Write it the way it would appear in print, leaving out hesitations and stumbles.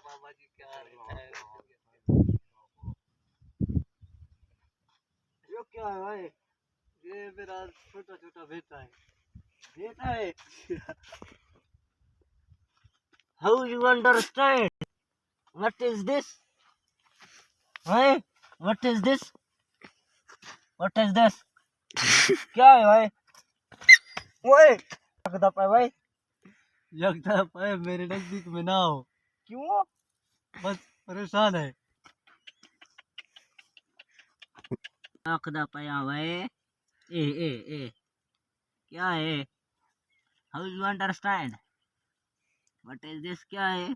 बाबा जी क्या है? ये क्या है भाई? ये मेरा छोटा छोटा बेटा है। बेटा है। How you understand? What is this? Hey, what is this? What is this? क्या है भाई? ओए, यकदा पे भाई। यकदा पे मेरे नजदीक में ना हो। क्यों? बस परेशान है। यकदा पे भाई। ए क्या है? How you understand? What is this? क्या है?